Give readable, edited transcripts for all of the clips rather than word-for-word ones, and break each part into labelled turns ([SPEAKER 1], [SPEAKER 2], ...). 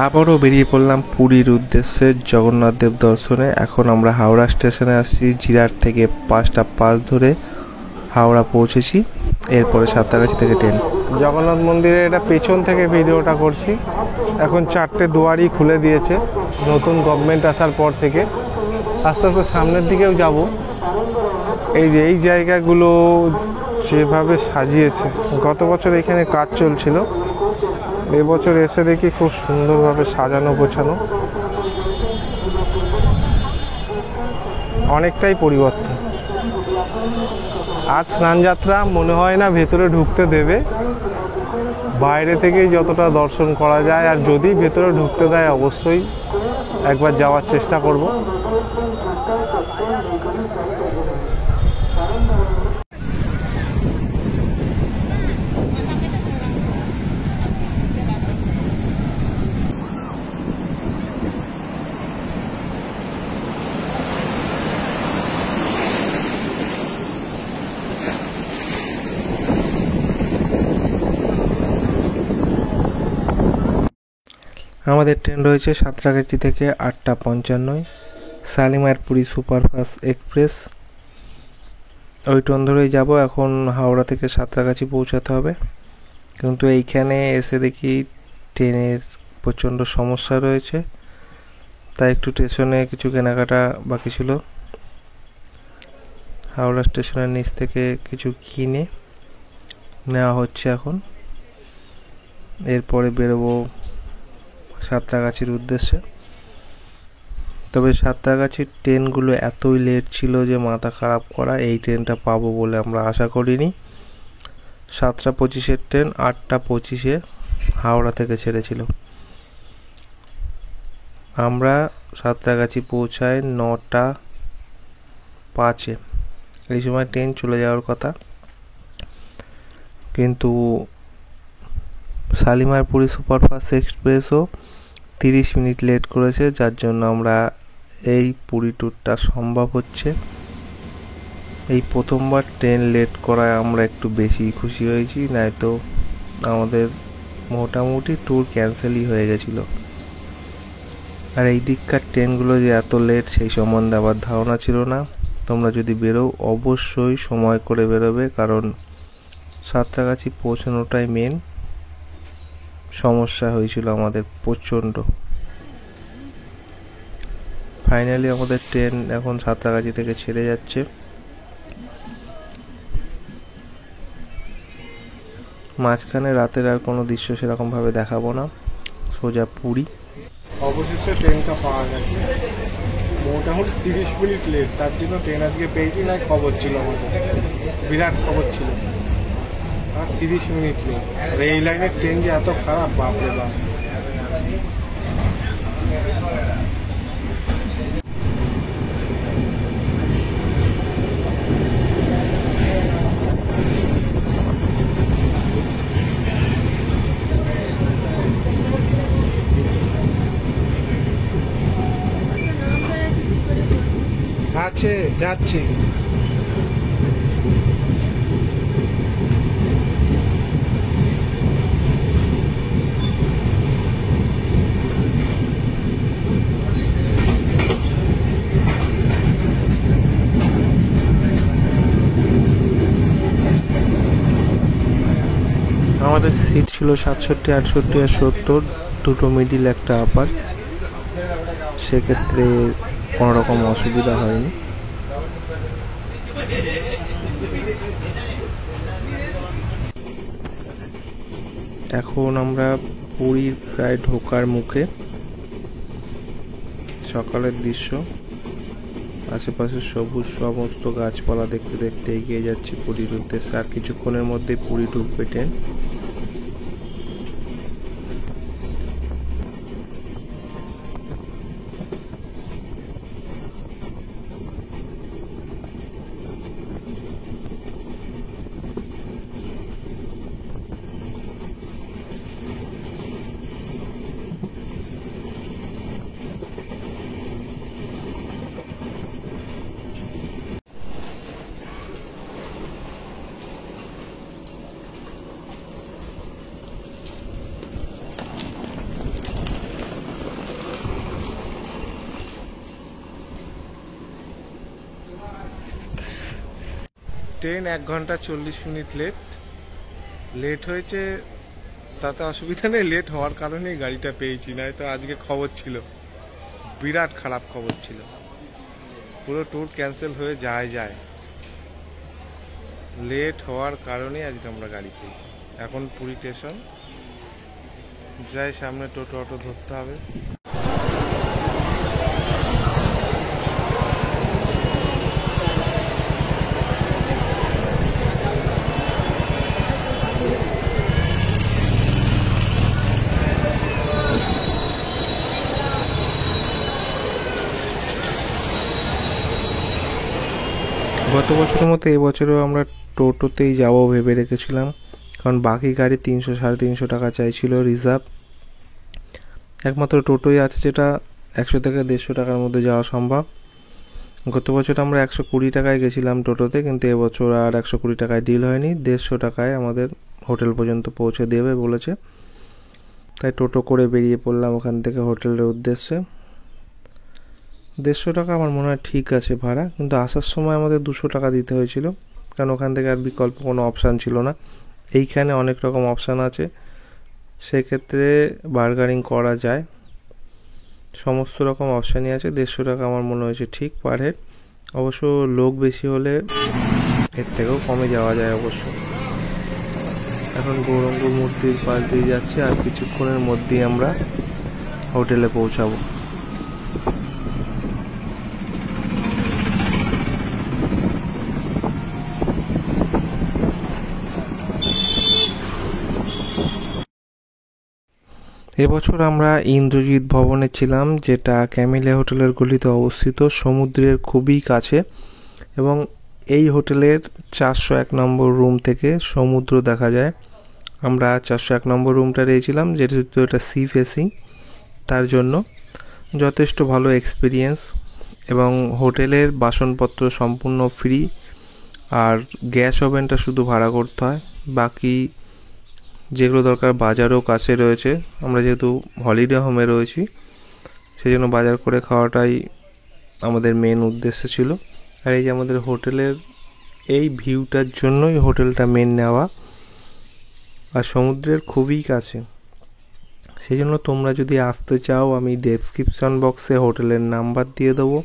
[SPEAKER 1] আবারও বেরিয়ে পড়লাম পুরীর উদ্দেশ্যে জগন্নাথ দেব দর্শনে। এখন আমরা হাওড়া স্টেশনে আসছি। জিরাট থেকে 5টা পাস ধরে হাওড়া পৌঁছেছি। এরপরে সাঁতরাগাছি থেকে ট্রেন। জগন্নাথ মন্দিরে এটা পেছন থেকে ভিডিওটা করছি। এখন 4টে দুয়ারই খুলে দিয়েছে নতুন গভর্নমেন্ট আসার পর থেকে। আস্তে আস্তে সামনের দিকেও যাব। এই জায়গাগুলো যেভাবে সাজিয়েছে, গত বছর এখানে কাজ চলছিল, এবছর এসে দেখি খুব সুন্দরভাবে সাজানো গোছানো, অনেকটাই পরিবর্তন। আজ স্নানযাত্রা মনে হয় না ভেতরে ঢুকতে দেবে, বাইরে থেকেই যতটা দর্শন করা যায়। আর যদি ভেতরে ঢুকতে দেয় অবশ্যই একবার যাওয়ার চেষ্টা করব। আমাদের ট্রেন রয়েছে সাঁতরাগাছি থেকে 8টা 55, শালিমারপুরি সুপারফাস্ট এক্সপ্রেস। ওই ট্রেন ধরেই যাব। এখন হাওড়া থেকে সাঁতরাগাছি পৌঁছাতে হবে, কিন্তু এইখানে এসে দেখি ট্রেনের প্রচণ্ড সমস্যা রয়েছে, তাই একটু স্টেশনে কিছু কেনাকাটা বাকি ছিল। হাওড়া স্টেশনের নিচ থেকে কিছু কিনে নেওয়া হচ্ছে এখন। এরপরে বেরোবো সাঁতরাগাছির উদ্দেশ্যে। তবে সাঁতরাগাছির ট্রেনগুলো এতই লেট ছিল যে মাথা খারাপ করা। এই ট্রেনটা পাবো বলে আমরা আশা করিনি। 7টা 25-এর ট্রেন 8টা 25-এ হাওড়া থেকে ছেড়েছিল। আমরা সাঁতরাগাছি পৌঁছায় 9টা 5-এ। এই সময় ট্রেন চলে যাওয়ার কথা, কিন্তু শালিমারপুরি সুপারফাস্ট এক্সপ্রেসও 30 মিনিট লেট করেছে, যার জন্য আমরা এই পুরী ট্যুরটা সম্ভব হচ্ছে। এই প্রথমবার ট্রেন লেট করায় আমরা একটু বেশি খুশি হয়েছি, নয়তো আমাদের মোটামুটি ট্যুর ক্যান্সেলই হয়ে গেছিলো। আর এই দিককার ট্রেনগুলো যে এত লেট সেই সম্বন্ধে আবার ধারণা ছিল না। তোমরা যদি বেরো অবশ্যই সময় করে বেরোবে, কারণ সাঁতরাগাছি পৌঁছানোটাই মেন সমস্যা হয়েছিল আমাদের প্রচণ্ড। ফাইনালি আমাদের ট্রেন এখন সাঁতরাগাছি থেকে ছেড়ে যাচ্ছে। মাঝখানে রাতের আর কোনো দৃশ্য সেরকমভাবে দেখাবো না, সোজা পুরী। অবশেষে ট্রেনটা পাওয়া গেছে, মোটামুটি 30 মিনিট লেট। তার জন্য ট্রেন আজকে পেয়েছি না, খবর ছিল আমাদের, বিরাট খবর ছিল। আর 30 মিনিট লেট। আর এই লাইনের ট্রেন যে এত খারাপ, বাপরে বাপ। আছে, যাচ্ছি। আমাদের সিট ছিল 67, 68 আর 70, দুটো মিডিল একটা আপার। সেক্ষেত্রে কোনো রকম অসুবিধা হয়নি। এখন আমরা পুরীর প্রায় ঢোকার মুখে। সকালের দৃশ্য, আশেপাশে সবুজ সমস্ত গাছপালা দেখতে দেখতে এগিয়ে যাচ্ছি পুরীর উদ্দেশ্যে। আর কিছুক্ষণের মধ্যে পুরী ঢুকবে ট্রেন। ট্রেন 1 ঘন্টা 40 মিনিট লেট হয়েছে, তাতে অসুবিধা নেই। লেট হওয়ার কারণেই গাড়িটা পেয়েছি, নয়তো আজকে খবর ছিল, বিরাট খারাপ খবর ছিল, পুরো ট্যুর ক্যান্সেল হয়ে যায়। লেট হওয়ার কারণেই আজকে আমরা গাড়ি পেয়েছি। এখন পুরী স্টেশন যাই, সামনে টোটো অটো ধরতে হবে। গত বছরের মতো এবছরও আমরা টোটোতেই যাবো ভেবে রেখেছিলাম, কারণ বাকি গাড়ি 300-350 টাকা চাইছিল রিজার্ভ। একমাত্র টোটোই আছে যেটা 100 থেকে 150 টাকার মধ্যে যাওয়া সম্ভব। গত বছর আমরা 120 টাকায় গেছিলাম টোটোতে, কিন্তু এবছর আর 120 টাকায় ডিল হয়নি। 150 টাকায় আমাদের হোটেল পর্যন্ত পৌঁছে দেবে বলেছে, তাই টোটো করে বেরিয়ে পড়লাম ওখান থেকে হোটেলের উদ্দেশ্যে। 150 টাকা আমার মনে হয় ঠিক আছে ভাড়া, কিন্তু আসার সময় আমাদের 200 টাকা দিতে হয়েছিল, কারণ ওখান থেকে আর বিকল্প কোনো অপশান ছিল না। এইখানে অনেক রকম অপশান আছে, সেক্ষেত্রে বার্গারিং করা যায়, সমস্ত রকম অপশানই আছে। 150 টাকা আমার মনে হয়েছে ঠিক পার হেড। অবশ্য লোক বেশি হলে এর থেকেও কমে যাওয়া যায় অবশ্য। এখন গৌরাঙ্গ মূর্তির পাশ দিয়ে যাচ্ছি, আর কিছুক্ষণের মধ্যেই আমরা হোটেলে পৌঁছাবো। এবছর আমরা ইন্দ্রজিৎ ভবনে ছিলাম, যেটা ক্যামেলিয়া হোটেলের গলিতে অবস্থিত, সমুদ্রের খুবই কাছে। এবং এই হোটেলের 401 নম্বর রুম থেকে সমুদ্র দেখা যায়। আমরা 401 নম্বর রুমটা নিয়েছিলাম, যেহেতু এটা সি ফেসিং, তার জন্য যথেষ্ট ভালো এক্সপিরিয়েন্স। এবং হোটেলের বাসনপত্র সম্পূর্ণ ফ্রি, আর গ্যাস ওভেনটা শুধু ভাড়া করতে হয়। বাকি যেগুলো দরকার বাজারও কাছে রয়েছে, আমরা যেহেতু হলিডে হোমে রয়েছি সেই জন্য বাজার করে খাওয়াটাই আমাদের মেন উদ্দেশ্য ছিল। আর এই যে আমাদের হোটেলের এই ভিউটার জন্যই হোটেলটা মেন নেওয়া, আর সমুদ্রের খুবই কাছে। সেই জন্য তোমরা যদি আসতে চাও, আমি ডেসক্রিপশন বক্সে হোটেলের নাম্বার দিয়ে দেবো।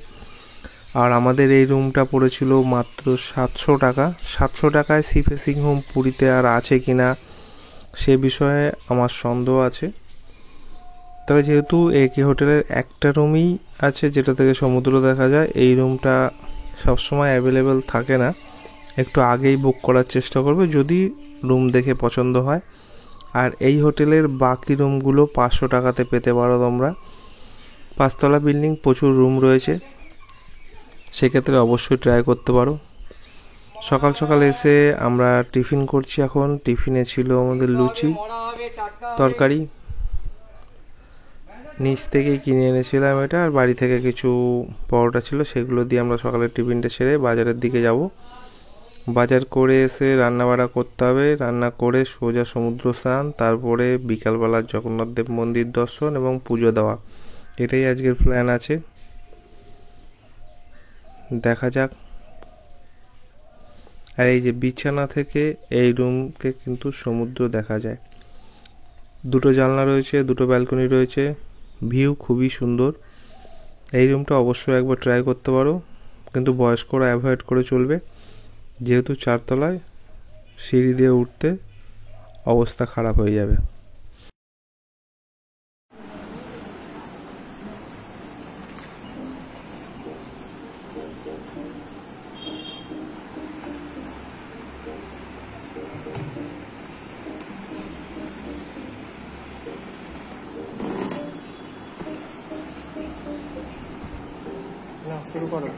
[SPEAKER 1] আর আমাদের এই রুমটা পড়েছিল মাত্র 700 টাকা। 700 টাকায় সি ফেসিং হোম পুরীতে আর আছে কি না সে বিষয়ে আমার সন্দেহ আছে। তবে যেহেতু একে হোটেলের একটা রুমই আছে যেটা থেকে সমুদ্র দেখা যায়, এই রুমটা সবসময় অ্যাভেলেবেল থাকে না, একটু আগেই বুক করার চেষ্টা করবে যদি রুম দেখে পছন্দ হয়। আর এই হোটেলের বাকি রুমগুলো 500 টাকাতে পেতে পারো তোমরা। 5তলা বিল্ডিং, প্রচুর রুম রয়েছে, সেক্ষেত্রে অবশ্যই ট্রাই করতে পারো। সকাল সকাল এসে আমরা টিফিন করছি। এখন টিফিনে ছিল আমাদের লুচি তরকারি, নিচ থেকেই কিনে এনেছিলাম এটা, আর বাড়ি থেকে কিছু পরোটা ছিল, সেগুলো দিয়ে আমরা সকালের টিফিনটা সেরে বাজারের দিকে যাব। বাজার করে এসে রান্নাবাড়া করতে হবে, রান্না করে সোজা সমুদ্র স্নান, তারপরে বিকালবেলার জগন্নাথ দেব মন্দির দর্শন এবং পুজো দেওয়া, এটাই আজকের প্ল্যান আছে। দেখা যাক। আর এই যে বিছানা থেকে এই রুমকে কিন্তু সমুদ্র দেখা যায়। 2টো জানলা রয়েছে, 2টো ব্যালকনি রয়েছে, ভিউ খুবই সুন্দর। এই রুমটা অবশ্যই একবার ট্রাই করতে পারো, কিন্তু বয়স্করা অ্যাভয়েড করে চলবে, যেহেতু 4তলায় সিঁড়ি দিয়ে উঠতে অবস্থা খারাপ হয়ে যাবে। না, শুরু করো।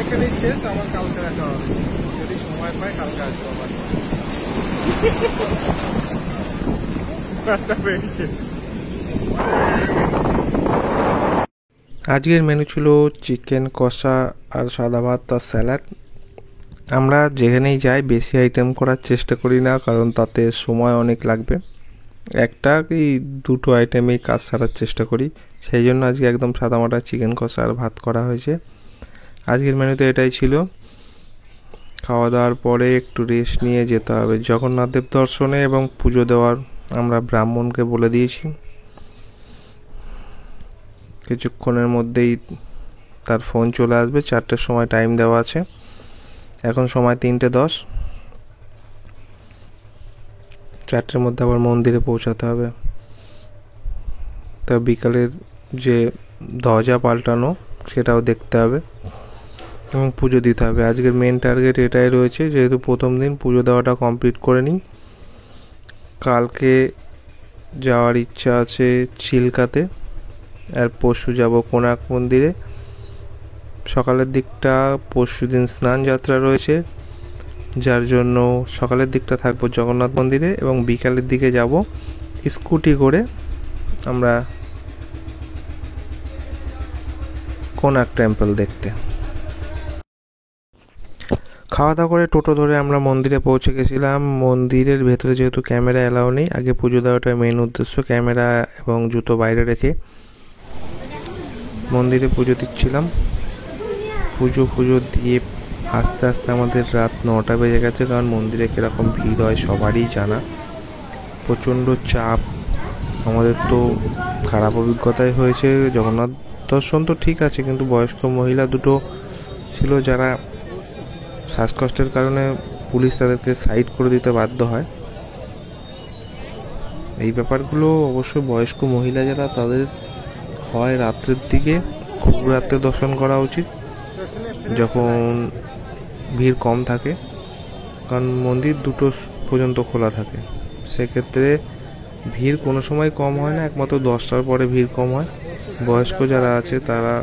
[SPEAKER 1] এখানেই শেষ, আমার কালকে দেখা হবে, যদি সময় পাই কালকে আসবো আবার। আজকের মেনু ছিল চিকেন কষা আর সাদা ভাত আর স্যালাড। আমরা যেখানেই যাই বেশি আইটেম করার চেষ্টা করি না, কারণ তাতে সময় অনেক লাগবে। একটা কি দুটো আইটেমেই কাজ সারার চেষ্টা করি, সেই জন্য আজকে একদম সাদামাটা চিকেন কষা আর ভাত করা হয়েছে। আজকের মেনুতে এটাই ছিল। খাওয়া দাওয়ার পরে একটু রেস্ট নিয়ে যেতে হবে জগন্নাথ দেব দর্শনে এবং পুজো দেওয়ার আমরা ব্রাহ্মণকে বলে দিয়েছি। কিছুক্ষণের মধ্যেই তার ফোন চলে আসবে, 4টের সময় টাইম দেওয়া আছে, এখন সময় 3:10। 4টের মধ্যে আবার মন্দিরে পৌঁছাতে হবে। তা বিকালের যে ধ্বজা পাল্টানো সেটাও দেখতে হবে এবং পুজো দিতে হবে। আজকের মেন টার্গেট এটাই রয়েছে, যেহেতু প্রথম দিন পুজো দেওয়াটা কমপ্লিট করে নিই। কালকে যাওয়ার ইচ্ছা আছে চিল্কাতে, আর পরশু যাব কোণার্ক মন্দিরে, সকালের দিকটা পরশুদিন স্নান যাত্রা রয়েছে, যার জন্য সকালের দিকটা থাকবো জগন্নাথ মন্দিরে এবং বিকালের দিকে যাব স্কুটি করে আমরা কোনার্ক টেম্পল দেখতে। খাওয়া দাওয়া করে টোটো ধরে আমরা মন্দিরে পৌঁছে গেছিলাম। মন্দিরের ভেতরে যেহেতু ক্যামেরা অ্যালাউ নেই, আগে পুজো দেওয়াটা মেন উদ্দেশ্য, ক্যামেরা এবং জুতো বাইরে রেখে মন্দিরে পুজো দিচ্ছিলাম। পুজো দিয়ে আস্তে আস্তে আমাদের রাত 9টা বেজে গেছে, কারণ মন্দিরে কীরকম ভিড় হয় সবারই জানা, প্রচণ্ড চাপ। আমাদের তো খারাপ অভিজ্ঞতাই হয়েছে। জগন্নাথ দর্শন তো ঠিক আছে, কিন্তু বয়স্ক মহিলা দুটো ছিল যারা শ্বাসকষ্টের কারণে পুলিশ তাদেরকে সাইড করে দিতে বাধ্য হয়। এই ব্যাপারগুলো অবশ্যই বয়স্ক মহিলা যারা, তাদের হয় রাত্রের দিকে খুব রাত্রে দর্শন করা উচিত যখন ভিড় কম থাকে, কারণ মন্দির 2টো পর্যন্ত খোলা থাকে। সেক্ষেত্রে ভিড় কোনো সময় কম হয় না, একমাত্র 10টার পরে ভিড় কম হয়। বয়স্ক যারা আছে তারা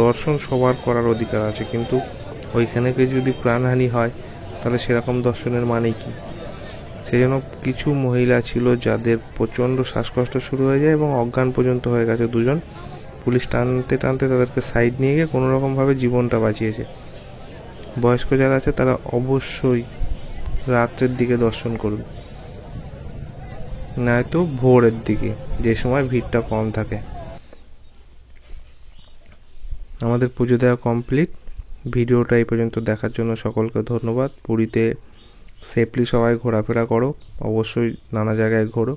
[SPEAKER 1] দর্শন সবার করার অধিকার আছে, কিন্তু ওইখানে যদি প্রাণহানি হয় তাহলে সেরকম দর্শনের মানে কি? সেই জন্য কিছু মহিলা ছিল যাদের প্রচণ্ড শ্বাসকষ্ট শুরু হয়ে যায় এবং অজ্ঞান পর্যন্ত হয়ে গেছে 2জন। পুলিশ টানতে টানতে তাদেরকে সাইড নিয়ে গিয়ে কোনোরকমভাবে জীবনটা বাঁচিয়েছে। বয়স্ক যারা আছে তারা অবশ্যই রাত্রের দিকে দর্শন করবে, নয়তো ভোরের দিকে, যে সময় ভিড়টা কম থাকে। আমাদের পুজো দেওয়া কমপ্লিট। ভিডিওটা এই পর্যন্ত দেখার জন্য সকলকে ধন্যবাদ। পুরীতে সেফলি সবাই ঘোরাফেরা করো, অবশ্যই নানা জায়গায় ঘোরো।